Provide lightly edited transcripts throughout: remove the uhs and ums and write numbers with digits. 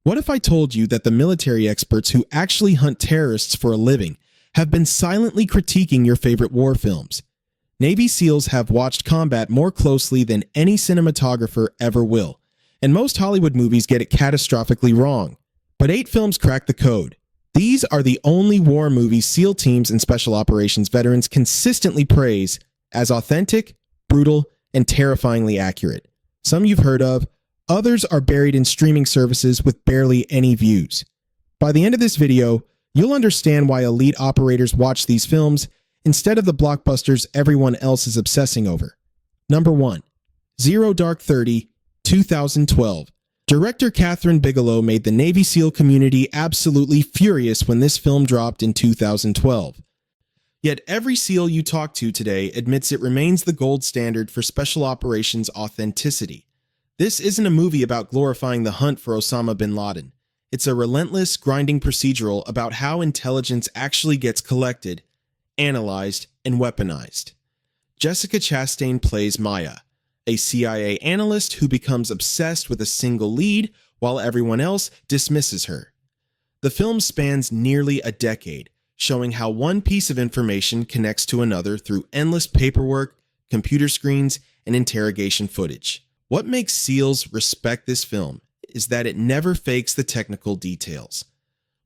What if I told you that the military experts who actually hunt terrorists for a living have been silently critiquing your favorite war films? Navy SEALs have watched combat more closely than any cinematographer ever will, and most Hollywood movies get it catastrophically wrong. But 8 films crack the code. These are the only war movies SEAL teams and special operations veterans consistently praise as authentic, brutal, and terrifyingly accurate. Some you've heard of, others are buried in streaming services with barely any views. By the end of this video, you'll understand why elite operators watch these films instead of the blockbusters everyone else is obsessing over. Number 1. Zero Dark 30, 2012. Director Kathryn Bigelow made the Navy SEAL community absolutely furious when this film dropped in 2012. Yet every SEAL you talk to today admits it remains the gold standard for special operations authenticity. This isn't a movie about glorifying the hunt for Osama bin Laden. It's a relentless, grinding procedural about how intelligence actually gets collected, analyzed, and weaponized. Jessica Chastain plays Maya, a CIA analyst who becomes obsessed with a single lead while everyone else dismisses her. The film spans nearly a decade, showing how one piece of information connects to another through endless paperwork, computer screens, and interrogation footage. What makes SEALs respect this film is that it never fakes the technical details.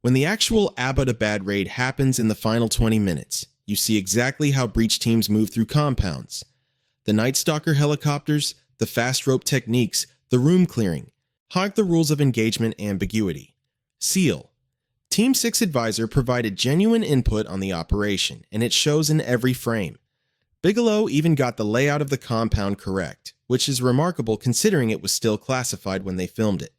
When the actual Abbottabad raid happens in the final 20 minutes, you see exactly how breach teams move through compounds. The Night Stalker helicopters, the fast rope techniques, the room clearing, hog the rules of engagement ambiguity. SEAL. Team 6 Advisor provided genuine input on the operation, and it shows in every frame. Bigelow even got the layout of the compound correct, which is remarkable considering it was still classified when they filmed it.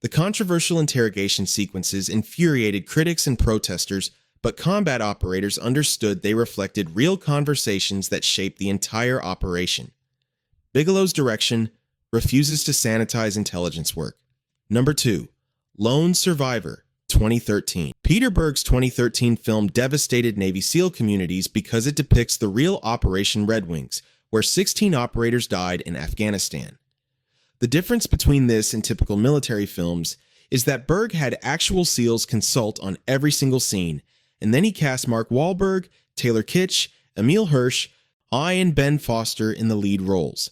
The controversial interrogation sequences infuriated critics and protesters, but combat operators understood they reflected real conversations that shaped the entire operation. Bigelow's direction refuses to sanitize intelligence work. Number 2. Lone Survivor, 2013. Peter Berg's 2013 film devastated Navy SEAL communities because it depicts the real Operation Red Wings, where 16 operators died in Afghanistan. The difference between this and typical military films is that Berg had actual SEALs consult on every single scene, and then he cast Mark Wahlberg, Taylor Kitsch, Emile Hirsch, and Ben Foster in the lead roles.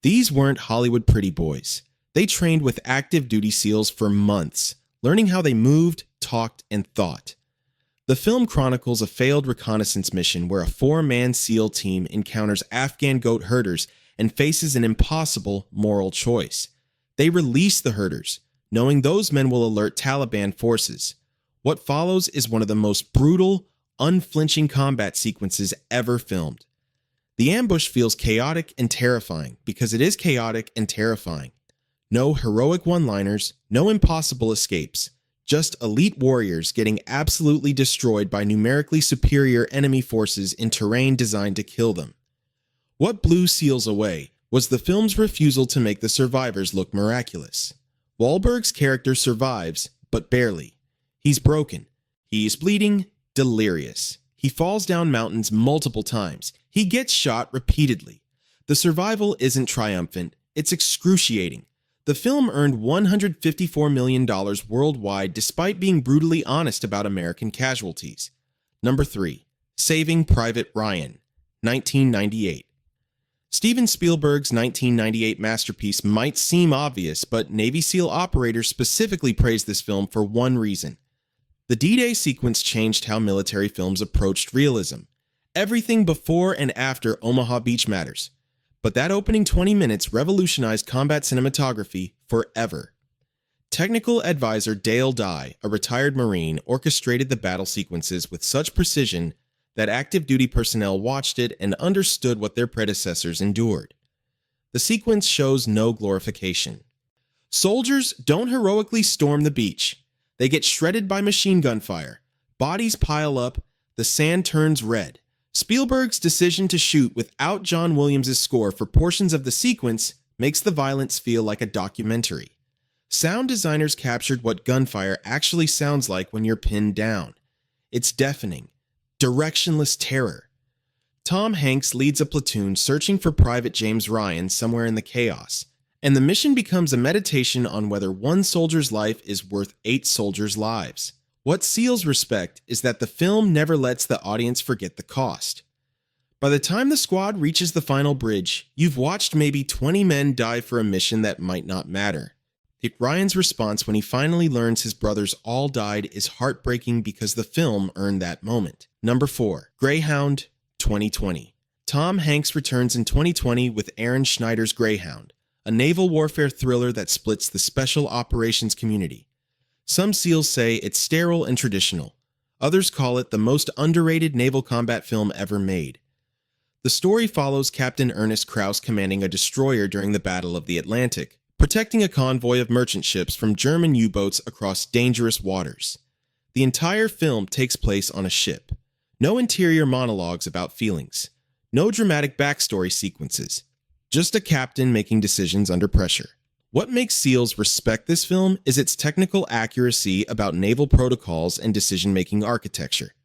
These weren't Hollywood pretty boys. They trained with active duty SEALs for months, learning how they moved, talked, and thought. The film chronicles a failed reconnaissance mission where a 4-man SEAL team encounters Afghan goat herders and faces an impossible moral choice. They release the herders, knowing those men will alert Taliban forces. What follows is one of the most brutal, unflinching combat sequences ever filmed. The ambush feels chaotic and terrifying because it is chaotic and terrifying. No heroic one-liners, no impossible escapes, just elite warriors getting absolutely destroyed by numerically superior enemy forces in terrain designed to kill them. What blew SEALs away was the film's refusal to make the survivors look miraculous. Wahlberg's character survives, but barely. He's broken. He's bleeding, delirious. He falls down mountains multiple times. He gets shot repeatedly. The survival isn't triumphant, it's excruciating. The film earned $154 million worldwide despite being brutally honest about American casualties. Number 3. Saving Private Ryan, 1998. Steven Spielberg's 1998 masterpiece might seem obvious, but Navy SEAL operators specifically praised this film for one reason. The D-Day sequence changed how military films approached realism. Everything before and after Omaha Beach matters. But that opening 20 minutes revolutionized combat cinematography forever. Technical advisor Dale Dye, a retired Marine, orchestrated the battle sequences with such precision that active duty personnel watched it and understood what their predecessors endured. The sequence shows no glorification. Soldiers don't heroically storm the beach. They get shredded by machine gun fire. Bodies pile up. The sand turns red. Spielberg's decision to shoot without John Williams' score for portions of the sequence makes the violence feel like a documentary. Sound designers captured what gunfire actually sounds like when you're pinned down. It's deafening, directionless terror. Tom Hanks leads a platoon searching for Private James Ryan somewhere in the chaos. and the mission becomes a meditation on whether one soldier's life is worth 8 soldiers' lives. What seals respect is that the film never lets the audience forget the cost. By the time the squad reaches the final bridge, you've watched maybe 20 men die for a mission that might not matter. Ryan's response when he finally learns his brothers all died is heartbreaking because the film earned that moment. Number 4. Greyhound, 2020. Tom Hanks returns in 2020 with Aaron Schneider's Greyhound, a naval warfare thriller that splits the special operations community. Some SEALs say it's sterile and traditional. Others call it the most underrated naval combat film ever made. The story follows Captain Ernest Krause commanding a destroyer during the Battle of the Atlantic, protecting a convoy of merchant ships from German U-boats across dangerous waters. The entire film takes place on a ship. No interior monologues about feelings. No dramatic backstory sequences. Just a captain making decisions under pressure. What makes SEALs respect this film is its technical accuracy about naval protocols and decision-making architecture.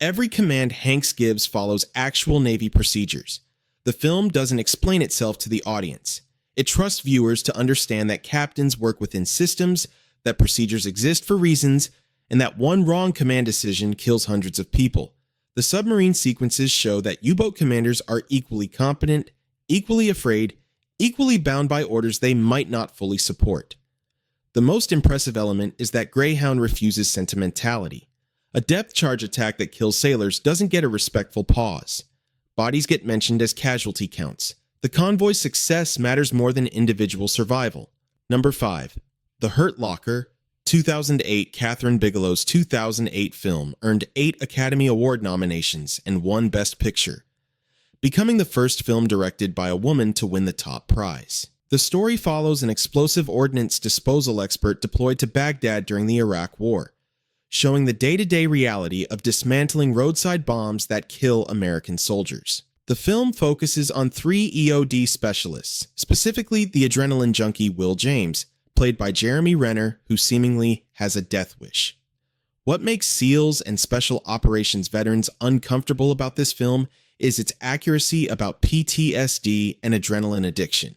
Every command Hanks gives follows actual Navy procedures. The film doesn't explain itself to the audience. It trusts viewers to understand that captains work within systems, that procedures exist for reasons, and that one wrong command decision kills hundreds of people. The submarine sequences show that U-boat commanders are equally competent, equally afraid, equally bound by orders they might not fully support. The most impressive element is that Greyhound refuses sentimentality. A depth charge attack that kills sailors doesn't get a respectful pause. Bodies get mentioned as casualty counts. The convoy's success matters more than individual survival. Number 5. The Hurt Locker, 2008. Kathryn Bigelow's 2008 film earned 8 Academy Award nominations and 1 Best Picture, becoming the first film directed by a woman to win the top prize. The story follows an explosive ordnance disposal expert deployed to Baghdad during the Iraq War, showing the day-to-day reality of dismantling roadside bombs that kill American soldiers. The film focuses on 3 EOD specialists, specifically the adrenaline junkie Will James, played by Jeremy Renner, who seemingly has a death wish. What makes SEALs and Special Operations veterans uncomfortable about this film is its accuracy about PTSD and adrenaline addiction.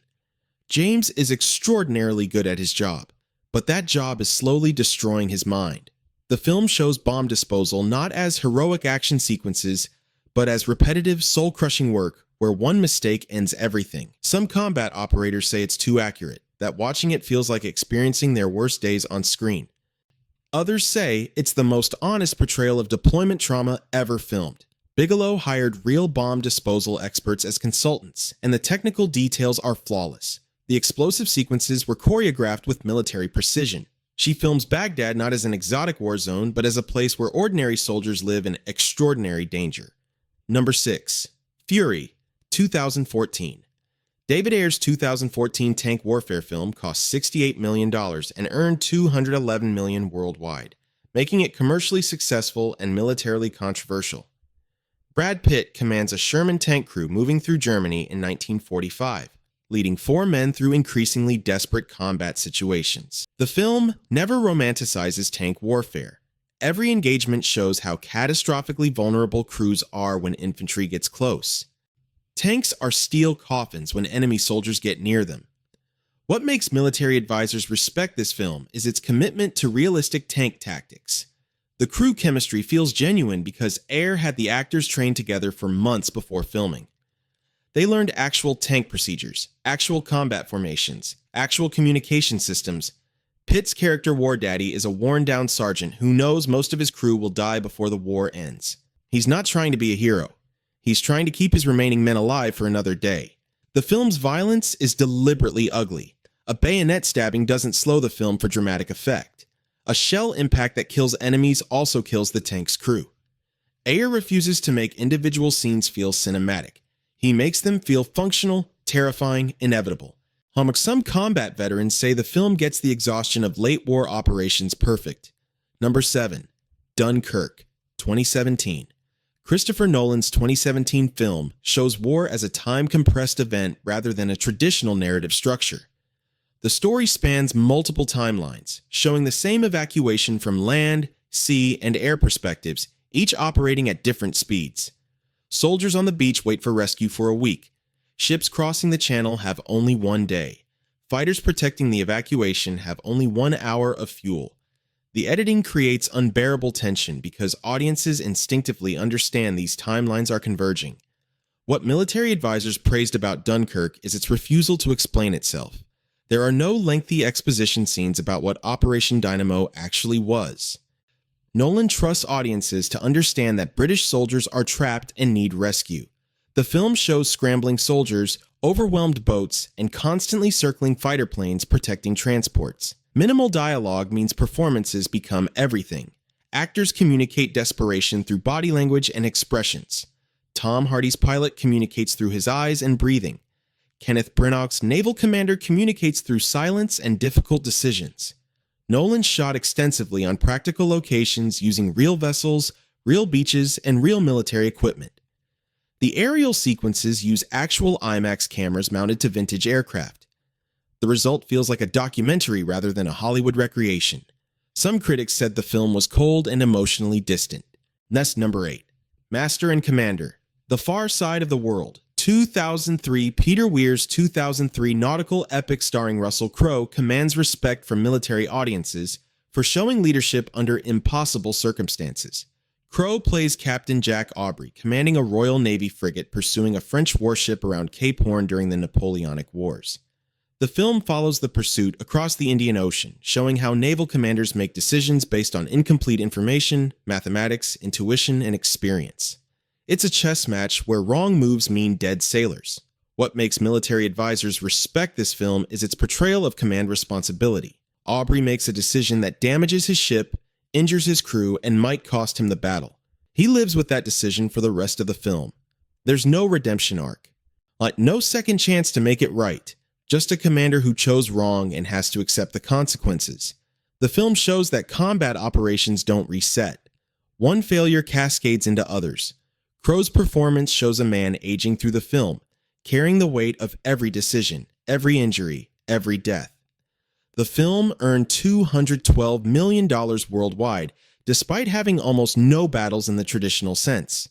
James is extraordinarily good at his job, but that job is slowly destroying his mind. The film shows bomb disposal not as heroic action sequences, but as repetitive, soul-crushing work where one mistake ends everything. Some combat operators say it's too accurate, that watching it feels like experiencing their worst days on screen. Others say it's the most honest portrayal of deployment trauma ever filmed. Bigelow hired real bomb disposal experts as consultants, and the technical details are flawless. The explosive sequences were choreographed with military precision. She films Baghdad not as an exotic war zone, but as a place where ordinary soldiers live in extraordinary danger. Number 6. Fury, 2014. David Ayer's 2014 tank warfare film cost $68 million and earned $211 million worldwide, making it commercially successful and militarily controversial. Brad Pitt commands a Sherman tank crew moving through Germany in 1945. Leading 4 men through increasingly desperate combat situations. The film never romanticizes tank warfare. Every engagement shows how catastrophically vulnerable crews are when infantry gets close. Tanks are steel coffins when enemy soldiers get near them. What makes military advisors respect this film is its commitment to realistic tank tactics. The crew chemistry feels genuine because Ayer had the actors trained together for months before filming. They learned actual tank procedures, actual combat formations, actual communication systems. Pitt's character War Daddy is a worn-down sergeant who knows most of his crew will die before the war ends. He's not trying to be a hero. He's trying to keep his remaining men alive for another day. The film's violence is deliberately ugly. A bayonet stabbing doesn't slow the film for dramatic effect. A shell impact that kills enemies also kills the tank's crew. Ayer refuses to make individual scenes feel cinematic. He makes them feel functional, terrifying, inevitable. Some combat veterans say the film gets the exhaustion of late war operations perfect. Number 7. Dunkirk, 2017. Christopher Nolan's 2017 film shows war as a time-compressed event rather than a traditional narrative structure. The story spans multiple timelines, showing the same evacuation from land, sea, and air perspectives, each operating at different speeds. Soldiers on the beach wait for rescue for a week. Ships crossing the channel have only one day. Fighters protecting the evacuation have only 1 hour of fuel. The editing creates unbearable tension because audiences instinctively understand these timelines are converging. What military advisors praised about Dunkirk is its refusal to explain itself. There are no lengthy exposition scenes about what Operation Dynamo actually was. Nolan trusts audiences to understand that British soldiers are trapped and need rescue. The film shows scrambling soldiers, overwhelmed boats, and constantly circling fighter planes protecting transports. Minimal dialogue means performances become everything. Actors communicate desperation through body language and expressions. Tom Hardy's pilot communicates through his eyes and breathing. Kenneth Branagh's naval commander communicates through silence and difficult decisions. Nolan shot extensively on practical locations using real vessels, real beaches, and real military equipment. The aerial sequences use actual IMAX cameras mounted to vintage aircraft. The result feels like a documentary rather than a Hollywood recreation. Some critics said the film was cold and emotionally distant. That's number 8. Master and Commander. The Far Side of the World. 2003, Peter Weir's 2003 nautical epic starring Russell Crowe commands respect from military audiences for showing leadership under impossible circumstances. Crowe plays Captain Jack Aubrey, commanding a Royal Navy frigate pursuing a French warship around Cape Horn during the Napoleonic Wars. The film follows the pursuit across the Indian Ocean, showing how naval commanders make decisions based on incomplete information, mathematics, intuition, and experience. It's a chess match where wrong moves mean dead sailors. What makes military advisors respect this film is its portrayal of command responsibility. Aubrey makes a decision that damages his ship, injures his crew, and might cost him the battle. He lives with that decision for the rest of the film. There's no redemption arc. No second chance to make it right. Just a commander who chose wrong and has to accept the consequences. The film shows that combat operations don't reset. One failure cascades into others. Crowe's performance shows a man aging through the film, carrying the weight of every decision, every injury, every death. The film earned $212 million worldwide, despite having almost no battles in the traditional sense.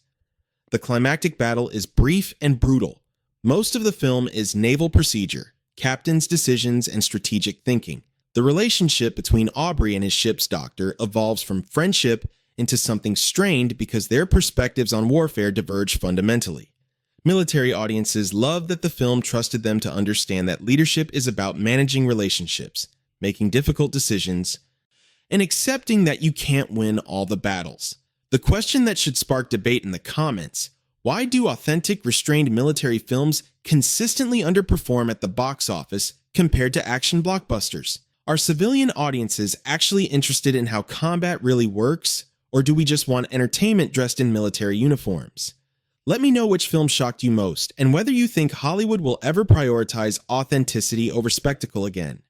The climactic battle is brief and brutal. Most of the film is naval procedure, captain's decisions, and strategic thinking. The relationship between Aubrey and his ship's doctor evolves from friendship into something strained because their perspectives on warfare diverge fundamentally. Military audiences love that the film trusted them to understand that leadership is about managing relationships, making difficult decisions, and accepting that you can't win all the battles. The question that should spark debate in the comments: why do authentic, restrained military films consistently underperform at the box office compared to action blockbusters? Are civilian audiences actually interested in how combat really works? Or do we just want entertainment dressed in military uniforms? Let me know which film shocked you most, and whether you think Hollywood will ever prioritize authenticity over spectacle again.